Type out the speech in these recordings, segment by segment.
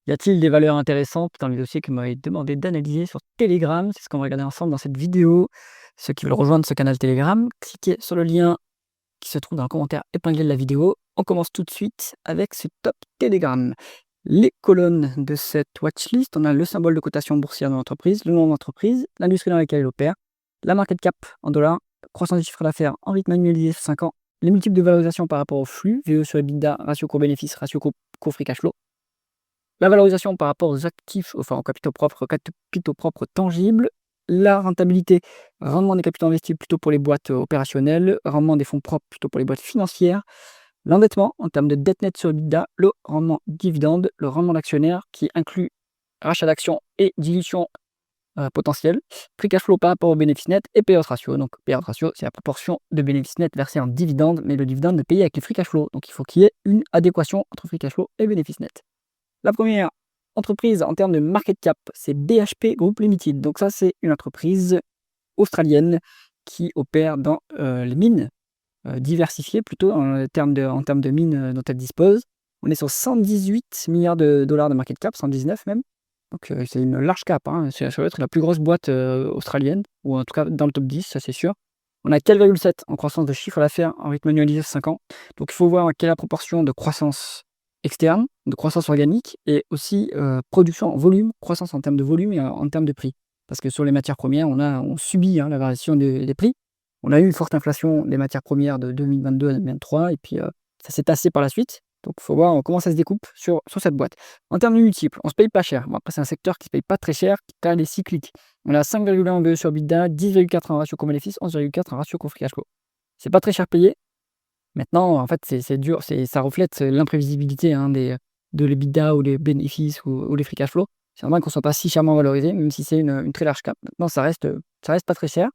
Y a-t-il des valeurs intéressantes dans les dossiers que vous m'avez demandé d'analyser sur Telegram? C'est ce qu'on va regarder ensemble dans cette vidéo. Ceux qui veulent rejoindre ce canal Telegram, cliquez sur le lien qui se trouve dans le commentaire épinglé de la vidéo. On commence tout de suite avec ce top Telegram. Les colonnes de cette watchlist, on a le symbole de cotation boursière de l'entreprise, le nom de l'entreprise, l'industrie dans laquelle elle opère, la market cap en dollars, croissance du chiffre d'affaires en rythme annualisé sur 5 ans, les multiples de valorisation par rapport au flux, VE sur EBITDA, ratio court-bénéfice, ratio court-free cash flow, la valorisation par rapport aux actifs, enfin aux capitaux propres tangibles, la rentabilité, rendement des capitaux investis plutôt pour les boîtes opérationnelles, rendement des fonds propres plutôt pour les boîtes financières, l'endettement en termes de dette nette sur EBITDA, le rendement dividende, le rendement d'actionnaire qui inclut rachat d'actions et dilution potentielle, free cash flow par rapport au bénéfice net et payout ratio. Donc payout ratio, c'est la proportion de bénéfice net versé en dividende, mais le dividende est payé avec le free cash flow. Donc il faut qu'il y ait une adéquation entre free cash flow et bénéfice net. La première entreprise en termes de market cap, c'est BHP Group Limited. Donc ça, c'est une entreprise australienne qui opère dans les mines diversifiées plutôt en termes de mines dont elle dispose. On est sur 118 milliards de dollars de market cap, 119 même. Donc c'est une large cap, hein. Ça doit être la plus grosse boîte australienne, ou en tout cas dans le top 10, ça c'est sûr. On a 4,7 en croissance de chiffre d'affaires en rythme annualisé sur 5 ans. Donc il faut voir quelle est la proportion de croissance externe, de croissance organique et aussi production en volume, croissance en termes de volume et en termes de prix. Parce que sur les matières premières, on subit la variation des prix. On a eu une forte inflation des matières premières de 2022 à 2023 et puis ça s'est tassé par la suite. Donc il faut voir comment ça se découpe sur cette boîte. En termes de multiples, on se paye pas cher. Bon, après, c'est un secteur qui se paye pas très cher, car il est cyclique. On a 5,1 en BE sur EBITDA, 10,4 en ratio court-bénéfice, 11,4 en ratio court-free cash flow. C'est pas très cher payé. Maintenant, en fait, c'est dur, ça reflète l'imprévisibilité de l'EBITDA ou les bénéfices ou les free cash flow. C'est normal qu'on soit pas si chèrement valorisé, même si c'est une très large cap. Maintenant, ça reste pas très cher.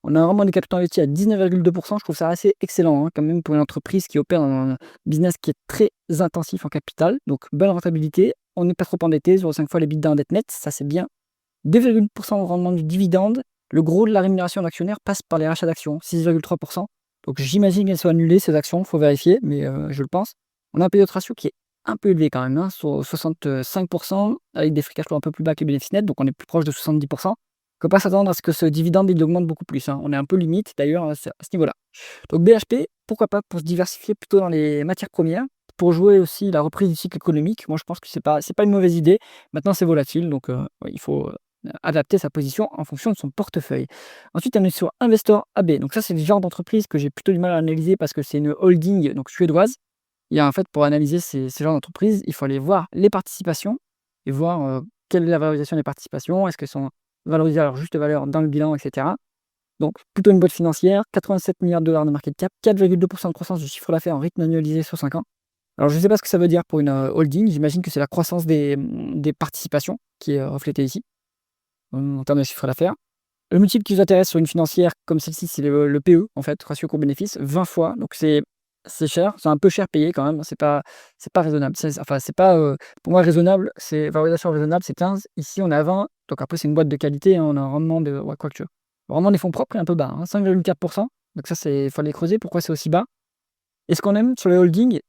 On a un rendement des capitaux investis à 19,2%. Je trouve ça assez excellent, hein, quand même, pour une entreprise qui opère dans un business qui est très intensif en capital. Donc, bonne rentabilité. On n'est pas trop endetté, 0,5 fois l'EBITDA en dette nette, ça c'est bien. 2,8% de rendement du dividende. Le gros de la rémunération d'actionnaire passe par les rachats d'actions, 6,3%. Donc j'imagine qu'elles soient annulées, ces actions, il faut vérifier, mais je le pense. On a un payout ratio qui est un peu élevé quand même, hein, sur 65%, avec des free cash flow un peu plus bas que les bénéfices nets, donc on est plus proche de 70%. On ne peut pas s'attendre à ce que ce dividende il augmente beaucoup plus, hein. On est un peu limite d'ailleurs à ce niveau-là. Donc BHP, pourquoi pas pour se diversifier plutôt dans les matières premières, pour jouer aussi la reprise du cycle économique. Moi je pense que c'est pas une mauvaise idée. Maintenant c'est volatile, donc ouais, il faut adapter sa position en fonction de son portefeuille. Ensuite, on est sur Investor AB. Donc ça, c'est le genre d'entreprise que j'ai plutôt du mal à analyser parce que c'est une holding donc suédoise. Il y a en fait, pour analyser ces genres d'entreprises, il faut aller voir les participations et voir quelle est la valorisation des participations, est-ce qu'elles sont valorisées à leur juste valeur dans le bilan, etc. Donc plutôt une boîte financière, 87 milliards de dollars de market cap, 4,2% de croissance du chiffre d'affaires en rythme annualisé sur 5 ans. Alors je ne sais pas ce que ça veut dire pour une holding, j'imagine que c'est la croissance des participations qui est reflétée ici, en termes de chiffre d'affaires. Le multiple qui vous intéresse sur une financière comme celle-ci, c'est le PE, en fait, ratio court-bénéfice, 20 fois. Donc c'est cher, c'est un peu cher payé quand même, c'est pas raisonnable. Enfin, c'est pas, pour moi raisonnable, c'est valorisation raisonnable, c'est 15. Ici, on est à 20. Donc après, c'est une boîte de qualité, hein, on a un rendement de, ouais, quoique. Le rendement des fonds propres est un peu bas, hein, 5,4%. Donc ça, il faut aller creuser. Pourquoi c'est aussi bas? Et ce qu'on aime sur les holdings,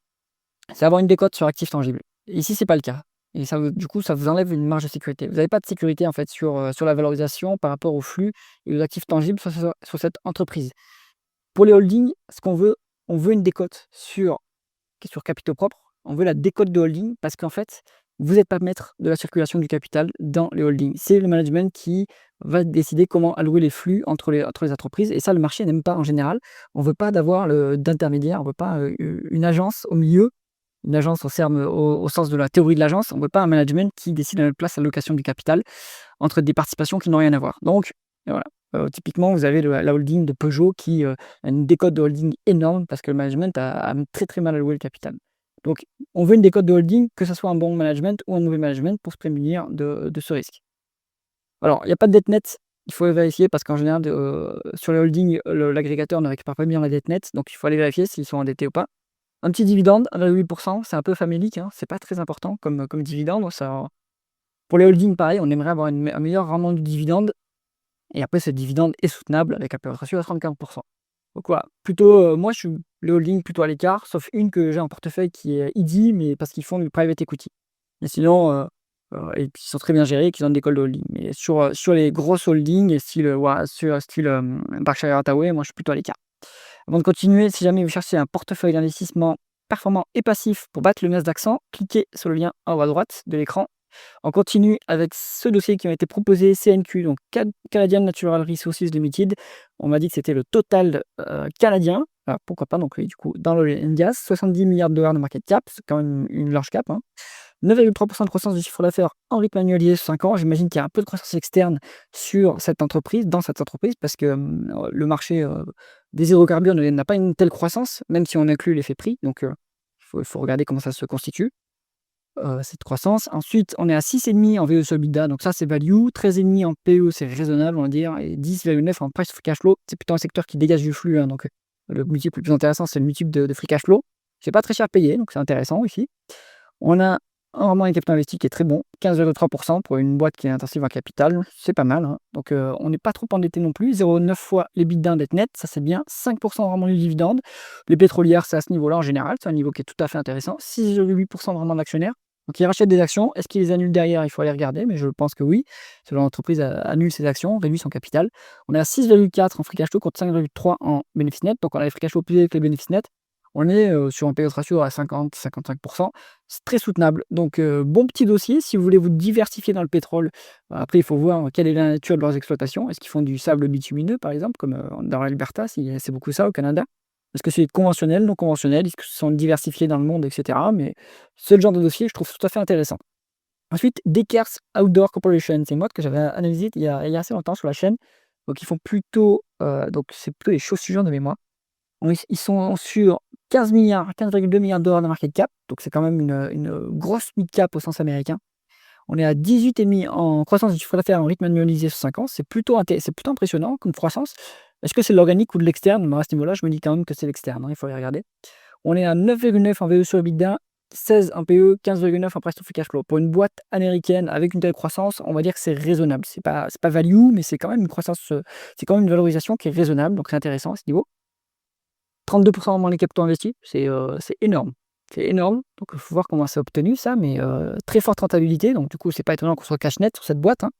c'est avoir une décote sur actifs tangibles. Ici, c'est pas le cas. Et ça, du coup, ça vous enlève une marge de sécurité. Vous n'avez pas de sécurité en fait sur la valorisation par rapport au flux et aux actifs tangibles sur cette entreprise. Pour les holdings, ce qu'on veut, on veut une décote sur capitaux propres. On veut la décote de holding parce qu'en fait, vous n'êtes pas maître de la circulation du capital dans les holdings. C'est le management qui va décider comment allouer les flux entre les entreprises. Et ça, le marché n'aime pas en général. On ne veut pas d'avoir d'intermédiaire, on ne veut pas une agence au milieu. Une agence au sens de la théorie de l'agence, on ne veut pas un management qui décide à notre place l'allocation du capital entre des participations qui n'ont rien à voir. Donc voilà, typiquement, vous avez la holding de Peugeot qui a une décote de holding énorme parce que le management a très très mal alloué le capital. Donc on veut une décote de holding, que ce soit un bon management ou un mauvais management, pour se prémunir de ce risque. Alors, il n'y a pas de dette nette, il faut vérifier parce qu'en général, sur les holdings, l'agrégateur ne récupère pas bien la dette nette, donc il faut aller vérifier s'ils sont endettés ou pas. Un petit dividende, 1,8%, c'est un peu famélique, hein, c'est pas très important comme dividende. Ça, pour les holdings, pareil, on aimerait avoir un meilleur rendement du dividende. Et après, ce dividende est soutenable avec un payout ratio à 35%. Donc voilà, plutôt, moi, je suis les holdings plutôt à l'écart, sauf une que j'ai en portefeuille qui est IDI, mais parce qu'ils font du private equity. Et sinon, et puis ils sont très bien gérés et qu'ils ont des écoles de holding. Mais sur les grosses holdings, style, Berkshire Hathaway, moi je suis plutôt à l'écart. Avant de continuer, si jamais vous cherchez un portefeuille d'investissement performant et passif pour battre le Nasdaq 100, cliquez sur le lien en haut à droite de l'écran. On continue avec ce dossier qui m'a été proposé, CNQ, donc Canadian Natural Resources Limited. On m'a dit que c'était le total canadien. Alors, pourquoi pas, donc oui, du coup, dans le Indias, 70 milliards de dollars de market cap, c'est quand même une large cap. 9,3% de croissance du chiffre d'affaires en rythme annualisé sur 5 ans. J'imagine qu'il y a un peu de croissance externe sur cette entreprise, dans cette entreprise, parce que le marché des hydrocarbures n'a pas une telle croissance, même si on inclut l'effet prix. Donc, il faut regarder comment ça se constitue, cette croissance. Ensuite, on est à 6,5 en VE sur EBITDA, donc ça, c'est value. 13,5 en PE, c'est raisonnable, on va dire. Et 10,9 en price free cash flow. C'est plutôt un secteur qui dégage du flux. Donc, le multiple le plus intéressant, c'est le multiple de free cash flow. C'est pas très cher payé, donc c'est intéressant ici. On a un rendement des capitaux investis qui est très bon, 15,3% pour une boîte qui est intensive en capital, c'est pas mal. Donc on n'est pas trop endetté non plus, 0,9 fois l'EBITDA net, ça c'est bien, 5% de rendement du dividende. Les pétrolières, c'est à ce niveau-là en général, c'est un niveau qui est tout à fait intéressant, 6,8% de rendement d'actionnaire. Donc ils rachètent des actions, est-ce qu'ils les annulent derrière? Il faut aller regarder, mais je pense que oui. Selon l'entreprise annule ses actions, réduit son capital. On est à 6,4 en free cash flow contre 5,3 en bénéfice net, donc on a les free cash flow plus élevés que les bénéfices nets. On est sur un payout ratio à 50-55%. C'est très soutenable. Donc, bon petit dossier si vous voulez vous diversifier dans le pétrole. Après, il faut voir quelle est la nature de leurs exploitations. Est-ce qu'ils font du sable bitumineux, par exemple, comme dans l'Alberta, c'est beaucoup ça au Canada? Est-ce que c'est conventionnel, non conventionnel? Est-ce qu'ils sont diversifiés dans le monde, etc. Mais c'est le genre de dossier, je trouve tout à fait intéressant. Ensuite, Dekers Outdoor Corporation, c'est une boîte que j'avais analysée il y a assez longtemps sur la chaîne. Donc, ils font plutôt, donc c'est plutôt des chaussures de mémoire. Ils sont sur 15,2 milliards de dollars de market cap, donc c'est quand même une grosse mid cap au sens américain. On est à 18,5 en croissance du chiffre d'affaires en rythme annualisé sur 5 ans. C'est plutôt impressionnant comme croissance. Est-ce que c'est de l'organique ou de l'externe? À ce niveau-là, je me dis quand même que c'est l'externe, il faut les regarder. On est à 9,9 en VE sur EBITDA, 16 en PE, 15,9 en price to free cash flow. Pour une boîte américaine avec une telle croissance, on va dire que c'est raisonnable. C'est pas value, mais c'est quand même une croissance, c'est quand même une valorisation qui est raisonnable, donc c'est intéressant à ce niveau. 32% moins les capitaux investis, c'est énorme. C'est énorme, donc il faut voir comment c'est obtenu ça, mais très forte rentabilité, donc du coup, c'est pas étonnant qu'on soit cash net sur cette boîte, parce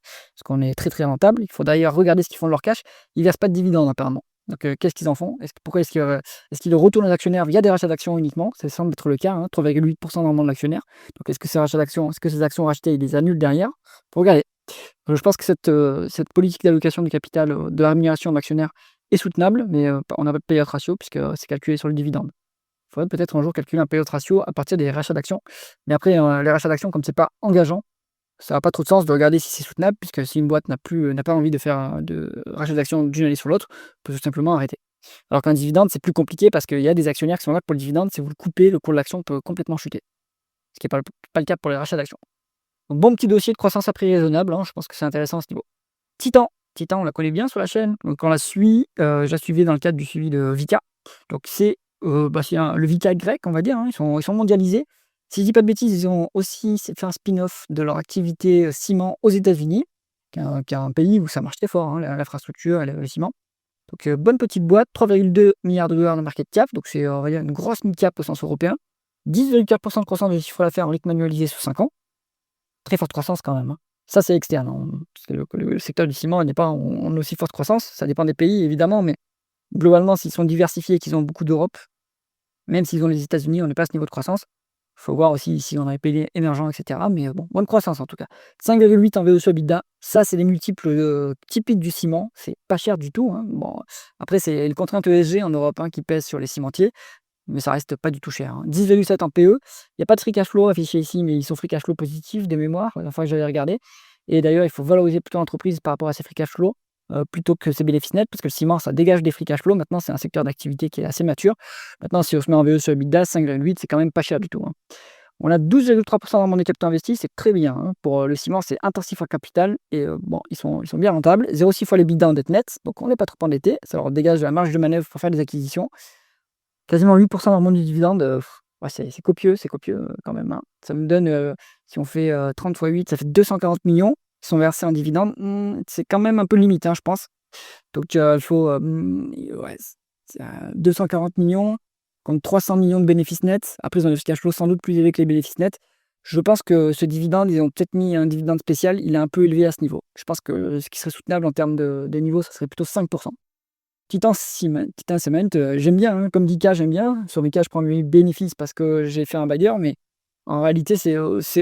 qu'on est très, très rentable. Il faut d'ailleurs regarder ce qu'ils font de leur cash. Ils versent pas de dividendes apparemment. Donc qu'est-ce qu'ils en font? Pourquoi est-ce qu'ils le retournent aux actionnaires via des rachats d'actions uniquement? Ça semble être le cas, 3,8% de rendement de l'actionnaire. Donc est-ce que ces rachats d'actions, est-ce que ces actions rachetées, ils les annulent derrière? Faut regarder. Je pense que cette politique d'allocation du capital, de la rémunération d'actionnaires est soutenable, mais on n'a pas de payout ratio puisque c'est calculé sur le dividende. Il faudrait peut-être un jour calculer un payout ratio à partir des rachats d'actions. Mais après, les rachats d'actions, comme c'est pas engageant, ça n'a pas trop de sens de regarder si c'est soutenable, puisque si une boîte n'a pas envie de faire de rachat d'actions d'une année sur l'autre, peut tout simplement arrêter. Alors qu'un dividende, c'est plus compliqué parce qu'il y a des actionnaires qui sont là pour le dividende. Si vous le coupez, le cours de l'action peut complètement chuter. Ce qui n'est pas le cas pour les rachats d'actions. Donc bon petit dossier de croissance à prix raisonnable, je pense que c'est intéressant à ce niveau. Titan, on la connaît bien sur la chaîne, donc on la suit, je la suivais dans le cadre du suivi de Vika. Donc c'est le Vika grec, on va dire, ils sont mondialisés. Si je dis pas de bêtises, ils ont aussi fait un spin-off de leur activité ciment aux États-Unis, qui est un pays où ça marche très fort, l'infrastructure et le ciment. Donc bonne petite boîte, 3,2 milliards de dollars de market cap, donc c'est on va dire une grosse mid-cap au sens européen. 10,4% de croissance de chiffre d'affaires en rythme annualisé sur 5 ans. Très forte croissance quand même. Ça, c'est externe. Parce que le secteur du ciment n'est pas en aussi forte croissance. Ça dépend des pays, évidemment, mais globalement, s'ils sont diversifiés et qu'ils ont beaucoup d'Europe, même s'ils ont les États-Unis, on n'est pas à ce niveau de croissance. Il faut voir aussi si on a les pays émergents, etc. Mais bon, bonne croissance en tout cas. 5,8 en VE sur EBITDA. Ça, c'est les multiples typiques du ciment. C'est pas cher du tout. Bon, après, c'est une contrainte ESG en Europe qui pèse sur les cimentiers. Mais ça reste pas du tout cher. 10,7 en PE. Il n'y a pas de free cash flow affiché ici, mais ils sont free cash flow positifs des mémoires, la fois que j'avais regardé. Et d'ailleurs, il faut valoriser plutôt l'entreprise par rapport à ses free cash flow plutôt que ses bénéfices nets, parce que le ciment, ça dégage des free cash flow. Maintenant, c'est un secteur d'activité qui est assez mature. Maintenant, si on se met en VE sur EBITDA, 5,8, c'est quand même pas cher du tout. On a 12,3% de rendement des capitaux investis, c'est très bien. Pour le ciment, c'est intensif en capital. Et bon, ils sont bien rentables. 0,6 fois les EBITDA en dette nette, donc on n'est pas trop endetté. Ça leur dégage de la marge de manœuvre pour faire des acquisitions. Quasiment 8% de rendement du dividende, ouais, c'est copieux quand même. Ça me donne, si on fait 30 x 8, ça fait 240 millions qui sont versés en dividende. C'est quand même un peu limite, je pense. Donc il faut, ouais, 240 millions contre 300 millions de bénéfices nets. Après, ils ont des cash flow sans doute plus élevés que les bénéfices nets. Je pense que ce dividende, ils ont peut-être mis un dividende spécial, il est un peu élevé à ce niveau. Je pense que ce qui serait soutenable en termes de niveau, ça serait plutôt 5. Titan Cement, j'aime bien, hein, comme 10K, j'aime bien. Sur 10K, je prends mes bénéfices parce que j'ai fait un bailleur, mais en réalité, c'est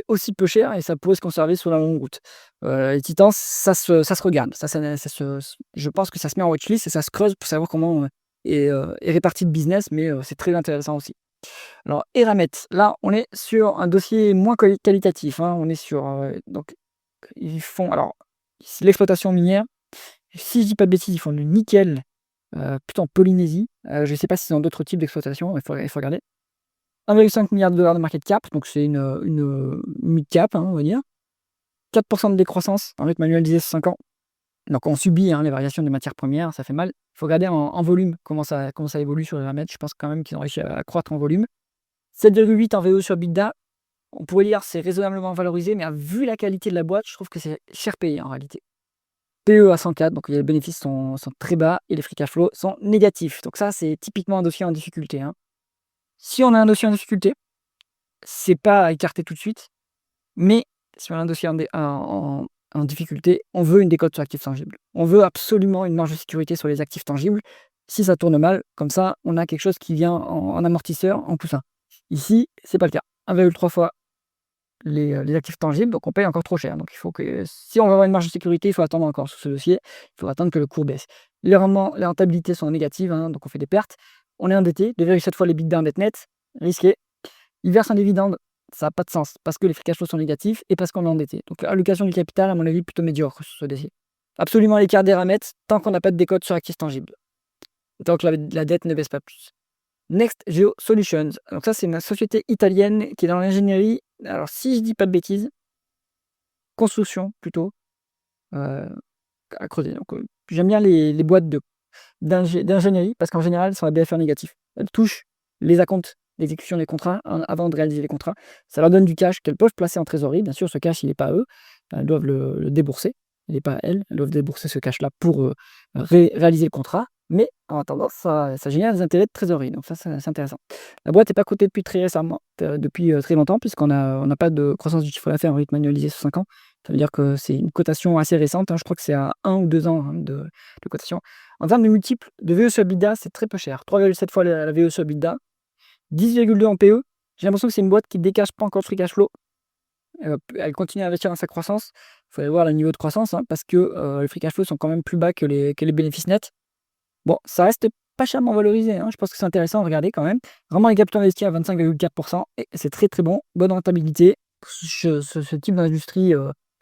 aussi peu cher et ça pourrait se conserver sur la longue route. Les Titans, ça se regarde. Je pense que ça se met en watchlist et ça se creuse pour savoir comment est réparti le business, mais c'est très intéressant aussi. Alors, Eramet, là, on est sur un dossier moins qualitatif, hein. On est sur. Donc, ils font. Alors, c'est l'exploitation minière. Si je dis pas de bêtises, ils font du nickel, plutôt en Polynésie. Je ne sais pas s'ils ont d'autres types d'exploitation, il faut regarder. 1,5 milliard de dollars de market cap, donc c'est une mid-cap, hein, on va dire. 4% de décroissance en rythme annualisé sur 5 ans. Donc on subit, hein, les variations des matières premières, ça fait mal. Il faut regarder en volume comment ça évolue sur les paramètres. Je pense quand même qu'ils ont réussi à croître en volume. 7,8 en VE sur EBITDA. On pourrait dire c'est raisonnablement valorisé, mais vu la qualité de la boîte, je trouve que c'est cher payé en réalité. PE à 104, donc les bénéfices sont très bas et les free cash flow sont négatifs. Donc ça, c'est typiquement un dossier en difficulté, hein. Si on a un dossier en difficulté, c'est pas à écarter tout de suite, mais si on a un dossier en difficulté, on veut une décote sur actifs tangibles. On veut absolument une marge de sécurité sur les actifs tangibles. Si ça tourne mal, comme ça, on a quelque chose qui vient en amortisseur, en poussin. Ici, c'est pas le cas. 1,3 fois les actifs tangibles, donc on paye encore trop cher. Donc il faut que, si on veut avoir une marge de sécurité, il faut attendre encore sur ce dossier, il faut attendre que le cours baisse. Les rendements, les rentabilités sont négatives, hein, donc on fait des pertes. On est endetté, 2,7 fois les EBITDA net net, risqué. Il verse un dividende, ça n'a pas de sens, parce que les free cash flows sont négatifs et parce qu'on est endetté. Donc allocation du capital, à mon avis, plutôt médiocre sur ce dossier. Absolument l'écart des Eramet, tant qu'on n'a pas de décote sur actifs tangibles. Tant que la dette ne baisse pas plus. Next Geo Solutions. Donc ça, c'est une société italienne qui est dans l'ingénierie. Alors, si je dis pas de bêtises, construction plutôt, à creuser. Donc, j'aime bien les boîtes d'ingénierie parce qu'en général, elles sont à BFR négatif. Elles touchent les acomptes d'exécution des contrats avant de réaliser les contrats. Ça leur donne du cash qu'elles peuvent placer en trésorerie. Bien sûr, ce cash, il n'est pas à eux. Elles doivent le débourser. Il n'est pas à elles. Elles doivent débourser ce cash-là pour réaliser le contrat. Mais en attendant, ça génère des intérêts de trésorerie. Donc ça, c'est intéressant. La boîte n'est pas cotée depuis très récemment, depuis très longtemps, puisqu'on n'a pas de croissance du chiffre d'affaires en rythme annualisé sur 5 ans. Ça veut dire que c'est une cotation assez récente, hein. Je crois que c'est à 1 ou 2 ans, hein, de cotation. En termes de multiples de VE sur EBITDA, c'est très peu cher. 3,7 fois la VE sur EBITDA, 10,2 en PE. J'ai l'impression que c'est une boîte qui ne décache pas encore de free cash flow. Elle continue à investir dans sa croissance. Il faut aller voir le niveau de croissance, hein, parce que les free cash flow sont quand même plus bas que les bénéfices nets. Bon, ça reste pas chèrement valorisé, hein. Je pense que c'est intéressant à regarder quand même. Vraiment, les capitaux investis à 25,4% et c'est très très bon. Bonne rentabilité. Ce type d'industrie,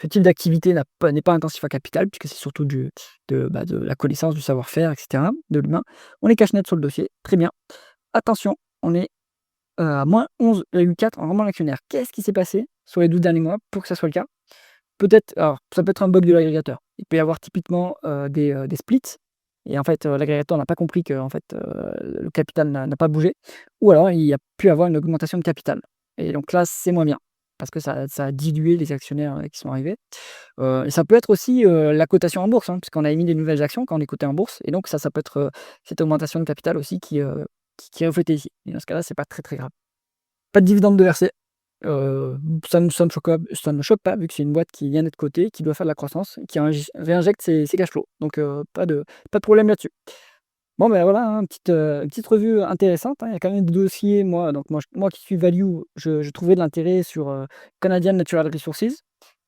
ce type d'activité n'est pas intensif à capital, puisque c'est surtout de la connaissance, du savoir-faire, etc., de l'humain. On est cash net sur le dossier, très bien. Attention, on est à moins 11,4 en rendement actionnaire. Qu'est-ce qui s'est passé sur les 12 derniers mois pour que ça soit le cas? Peut-être, alors ça peut être un bug de l'agrégateur. Il peut y avoir typiquement des splits. Et en fait, l'agrégateur n'a pas compris que en fait, le capital n'a pas bougé. Ou alors il y a pu avoir une augmentation de capital. Et donc là, c'est moins bien. Parce que ça a dilué les actionnaires qui sont arrivés. Et ça peut être aussi la cotation en bourse, hein, puisqu'on a émis des nouvelles actions quand on est coté en bourse. Et donc ça peut être cette augmentation de capital aussi qui est reflétée ici. Et dans ce cas-là, c'est pas très très grave. Pas de dividende de versé. Ça ne me choque pas, vu que c'est une boîte qui vient d'être cotée, qui doit faire de la croissance, qui réinjecte ses cash flows. Donc pas de problème là-dessus. Bon, ben voilà, hein, petite revue intéressante, hein. Il y a quand même des dossiers, moi qui suis value, je trouvais de l'intérêt sur Canadian Natural Resources,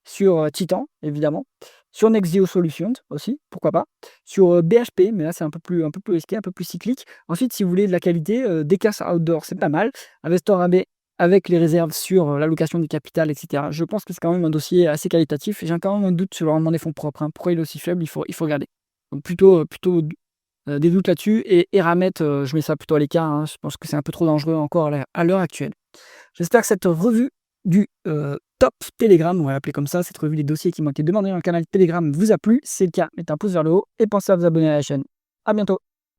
sur Titan, évidemment, sur Nextgeo Solutions aussi, pourquoi pas, sur BHP, mais là c'est un peu plus risqué, un peu plus cyclique. Ensuite, si vous voulez de la qualité, Decas Outdoor, c'est pas mal. Investor AB avec les réserves sur l'allocation du capital, etc. Je pense que c'est quand même un dossier assez qualitatif. J'ai quand même un doute sur le rendement des fonds propres, hein. Pourquoi il est aussi faible, il faut regarder. Donc plutôt des doutes là-dessus. Et Eramet, je mets ça plutôt à l'écart, hein. Je pense que c'est un peu trop dangereux encore à l'heure actuelle. J'espère que cette revue du Top Telegram, on va l'appeler comme ça, cette revue des dossiers qui m'ont été demandés dans le canal Telegram vous a plu. Si c'est le cas, mettez un pouce vers le haut et pensez à vous abonner à la chaîne. À bientôt.